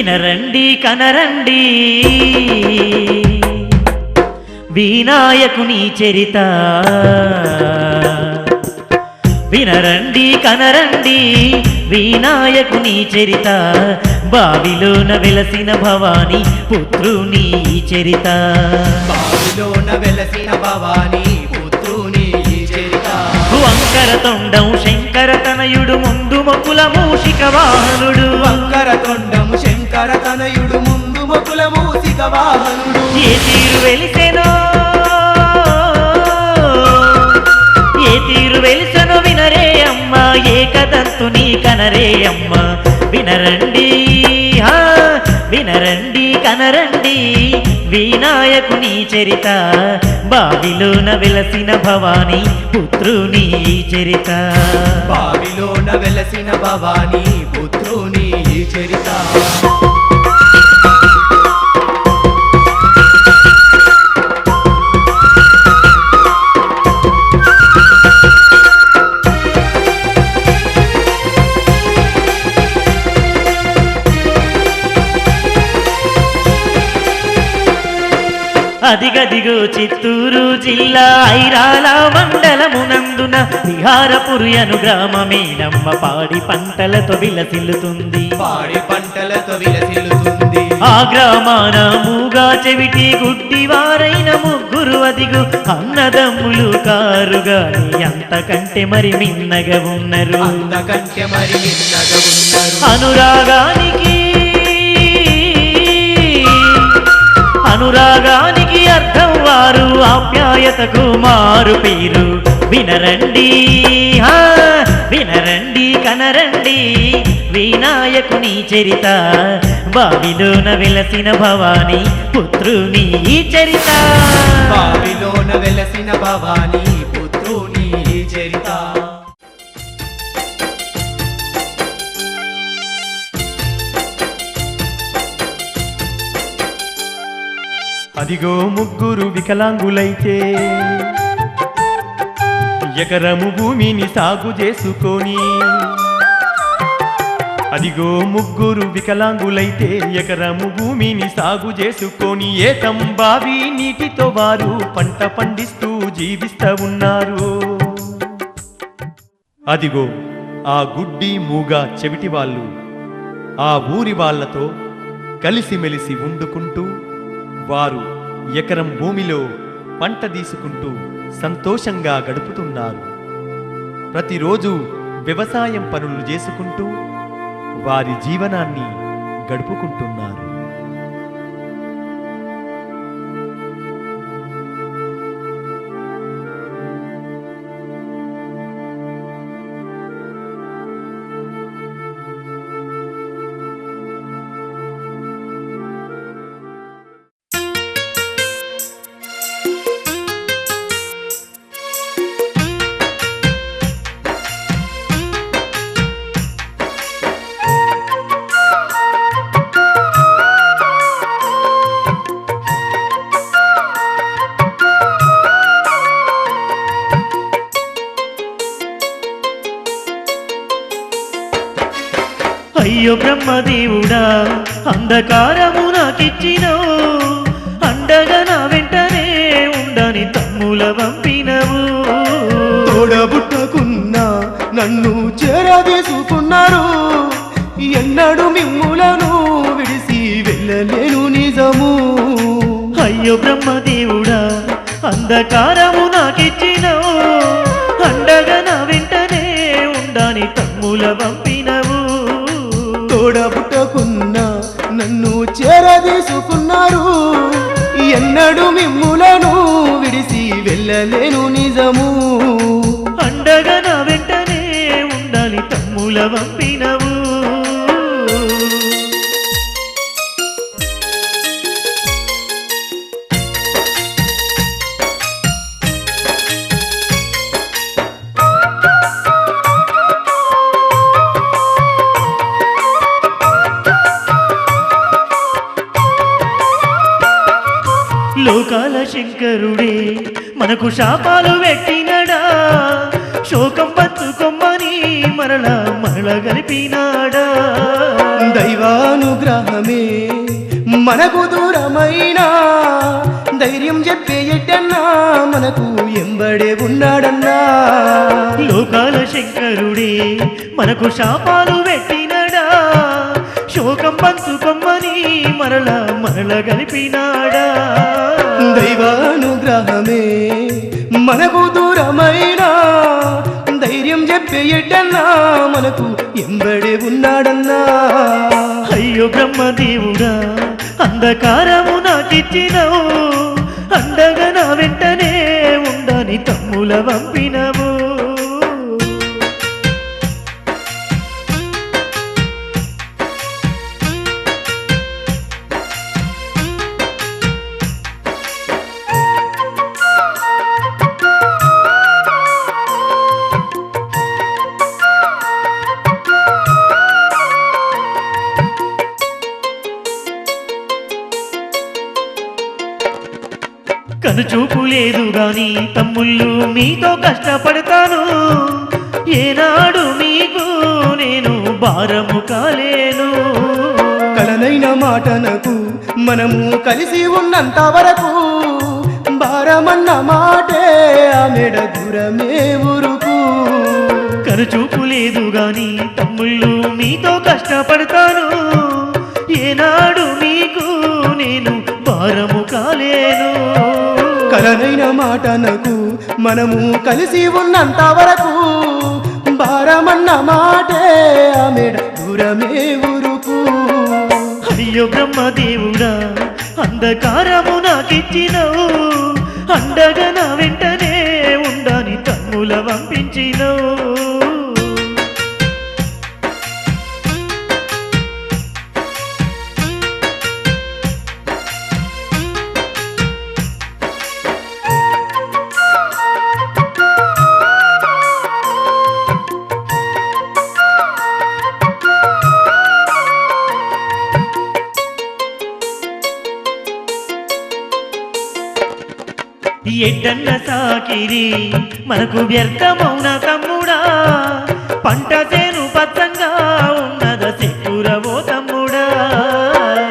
వినరండి కనరండి వినాయకుని చరిత వినరండి కనరండి వినాయకుని చరిత బావిలోన వెలసిన భవాని పుత్రుని చరిత బావిలోన వెలసిన భవాని పుత్రుని చరిత వంకర తొండం శంకర తనయుడు ముందు మొక్కుల మూషిక వాహనుడు వంకర తొండం శంకర తనయుడు ముందు మొక్కుల మూషిక వాహనుడు ఏ తీరు వెలిసెనో ఏ తీరు వెలిసెనో వినరే అమ్మ ఏకదంతుని కనరే అమ్మ వినరండి వినరండి కనరండి వినాయకుని చరిత బావిలోన వెలసిన భవాని పుత్రుని చరిత బావిలోన వెలసిన భవాని పుత్రుని చరిత అదిగదిగో చిత్తూరు జిల్లా ఐరాల మండలమునందున విహారపురియను గ్రామమేనమ్మ పాడి పంటలతో విలసిల్లుతుంది పాడి పంటలతో విలసిల్లుతుంది ఆ గ్రామాన మూగా చెవిటి గుడ్డివారైన ముగ్గురు అదిగు అన్నదమ్ములు కారుగాని అంతకంటే మరి మిన్నగా ఉన్నారు అంతకంటే మరి మిన్నగా ఉన్నారు అనురాగానికి అర్థం వారు ఆప్యాయతకు మారు పేరు వినరండి వినరండి కనరండి వినాయకుని చరిత బావిలోన వెలసిన భవాని పుత్రుని చరిత బావిలోన వెలసిన భవాని పుత్రుని చరిత అదిగో ముగ్గురు వికలాంగులైతే ఎకరము భూమిని సాగు చేసుకొని అదిగో ముగ్గురు వికలాంగులైతే ఎకరము భూమిని సాగు చేసుకొని ఏతం బావి నీటితో వారు పంట పండిస్తూ జీవిస్తూ ఉన్నారు. అదిగో ఆ గుడ్డి మూగా చెవిటి వాళ్ళు ఆ ఊరి వాళ్లతో కలిసిమెలిసి వండుకుంటూ వారు ఎకరం భూమిలో పంట తీసుకుంటూ సంతోషంగా గడుపుతున్నారు. ప్రతిరోజు వ్యవసాయం పనులు చేసుకుంటూ వారి జీవనాన్ని గడుపుకుంటున్నారు. అయ్యో బ్రహ్మదేవుడా అంధకారము నాకిచ్చినవు అండగా నా వెంటనే ఉండని తమ్ముల పంపినవు తోడబుట్టకున్నా నన్ను చేరదీసుకున్నారు ఎన్నడు మిమ్ములను విడిసి వెళ్ళలేను నిజము. అయ్యో బ్రహ్మదేవుడా అంధకారము నాకిచ్చినవు అండగా నా వెంటనే ఉండని తమ్ముల పంపినవు తోడబుట్టకున్నా నన్ను చేరదీసుకున్నారు ఎన్నడు మిమ్ములను విడిసి వెళ్ళలేను నిజము. అండగా నా వెంటనే ఉండాలి తమ్ముల పంపినవు లోకాల శంకరుడే మనకు శాపాలు పెట్టినడా శోకం పంచుకొమ్మని మరల మరల గలిపినాడా దైవానుగ్రహమే మనకు దూరమైనా ధైర్యం చెప్పే ఎట్టన్నా మనకు ఎంబడే ఉన్నాడన్నా లోకాల శంకరుడే మనకు శాపాలు పెట్టినడా శోకం పంచుకొమ్మని మరల మరల గలిపినాడా దైవానుగ్రహమే మనకు దూరమైనా ధైర్యం చెప్పే ఎట్టన్నా మనకు ఎంబడే ఉన్నాడన్నా అయ్యో బ్రహ్మదేవుడా అంధకారము నాకిచ్చినవు అండగా నా వెంటనే ఉండని తమ్ముల పంపినవు కనుచూపు లేదు గాని తమ్ముళ్ళు మీతో కష్టపడతాను ఏనాడు మీకు నేను భారము కాలేను కలనైన మాటనకు మనము కలిసి ఉన్నంత వరకు భారమన్న మాటే ఆ మెడ దూరమే ఊరుకు కనుచూపు లేదు గాని తమ్ముళ్ళు మీతో కష్టపడతాను ఏనాడు మీకు నేను భారము కాలేను కలనైన మాటనకు మనము కలిసి ఉన్నంత వరకు భారమన్న మాటే ఆ మెడ దూరమే ఊరుకు అయ్యో బ్రహ్మదేవుడా అంధకారము నాకిచ్చినవు అండగా నా వెంటనే ఉండని తమ్ముల పంపించినవు ఎడ్డన్న సాకిరి మనకు వ్యర్థమౌన తమ్ముడా పంట చేను పచ్చంగా ఉన్నద చెక్కురవో తమ్ముడా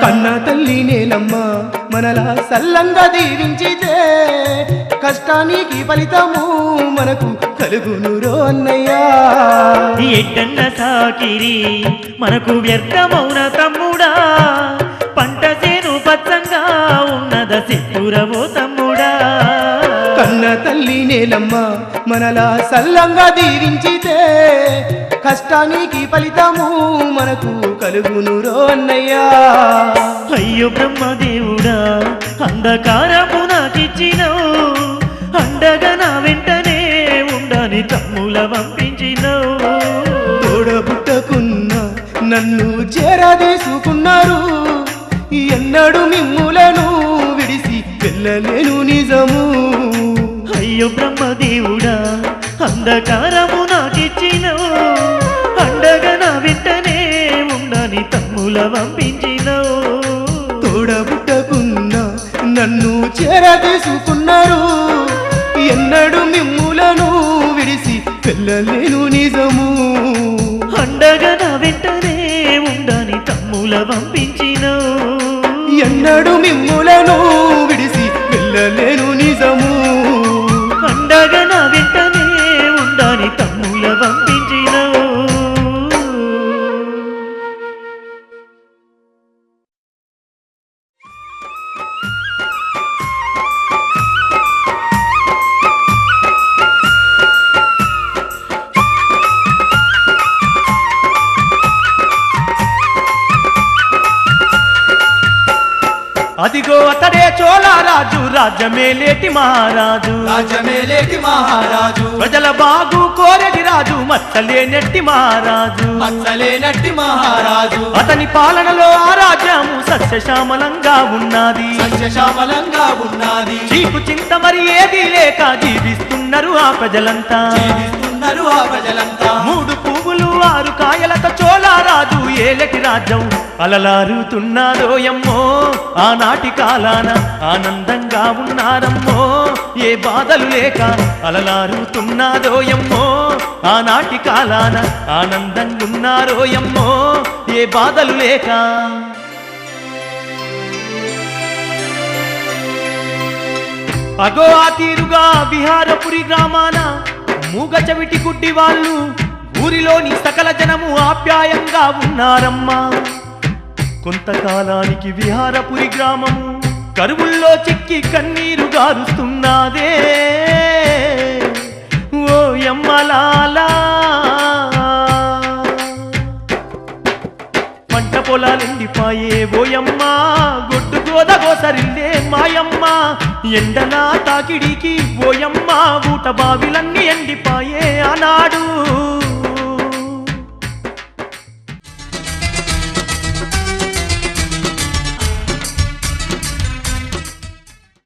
కన్న తల్లి నేలమ్మ మనలా సల్లంగా దీవించితే కష్టానికి ఫలితము మనకు కలుగునురో అన్నయ్యా ఎడ్డన్న సాకిరి మనకు వ్యర్థమౌన తమ్ముడా పంట చేను పచ్చంగా ఉన్నద చెక్కురవో తమ్ముడా కన్న తల్లి నేలమ్మ మనలా సల్లంగా దీవించితే కష్టానికి ఫలితము మనకు కలుగునురో అన్నయ్యా అయ్యో బ్రహ్మదేవుడా అంధకారము నాకిచ్చినవు అండగా నా వెంటనే ఉండని తమ్ముల పంపించినవు తోడబుట్టకున్న నన్ను చేరదీసుకున్నారు ఎన్నడు మిమ్ములను విడిసి వెళ్ళలేను నిజము అయ్యో బ్రహ్మదేవుడా అంధకారము నాకిచ్చినవు అండగా నా వెంటనే ఉండని తమ్ముల పంపించినవు తోడబుట్టకున్న నన్ను చేరదీసుకున్నారు ఎన్నడు మిమ్ములను విడిసి వెళ్ళలేను నిజము అండగా నా వెంటనే ఉండని తమ్ముల పంపించినవు ఎన్నడు మిమ్ములను విడిసి వెళ్ళలేను నిజము అండగా నా వెంటనే ఉండని తమ్ముల పంపించినవు అదిగో అతడే చోళరాజు రాజ్యమేలేటి మహారాజు రాజమేలేటి మహారాజు ప్రజల బాగు కోరెడి రాజు మచ్చలేనెట్టి మహారాజు మచ్చలేనట్టి మహారాజు అతని పాలనలో ఆ రాజ్యము సస్యశ్యామలంగా ఉన్నది సస్యశ్యామలంగా ఉన్నది చీకు చింత మరి ఏది లేక జీవిస్తున్నారు ఆ ప్రజలంతా జీవిస్తున్నారు ఉన్నారు ఆ ప్రజలంతా. 3 పువ్వులు 6 కాయలతో చోళరాజు ఏలటి రాజ్యం అలలారుతున్నదోయమ్మో. ఆనాటి కాలాన ఆనందంగా ఉన్నారమ్మో, ఏ బాధలు లేక అలలారుతున్నదోయమ్మో. ఆనాటి కాలాన ఆనందంగా ఉన్నారోయమ్మో, ఏ బాధలు లేక. అగో ఆ తీరుగా విహారపురి గ్రామాన మూగ చెవిటి గుడ్డి వాళ్ళు ఊరిలోని సకల జనము ఆప్యాయంగా ఉన్నారమ్మా. కొంతకాలానికి విహారపురి గ్రామము కరువుల్లో చిక్కి కన్నీరు గారుస్తున్నదే. ఓ యమ్మలాలా పంట పొలాలెండిపాయే ఓయమ్మా, గొడ్డు గోదగోసరిల్లే మాయమ్మ. ఎండనా తాకిడికి ఓయమ్మా ఊట బావిలన్నీ ఎండిపాయే ఆనాడు.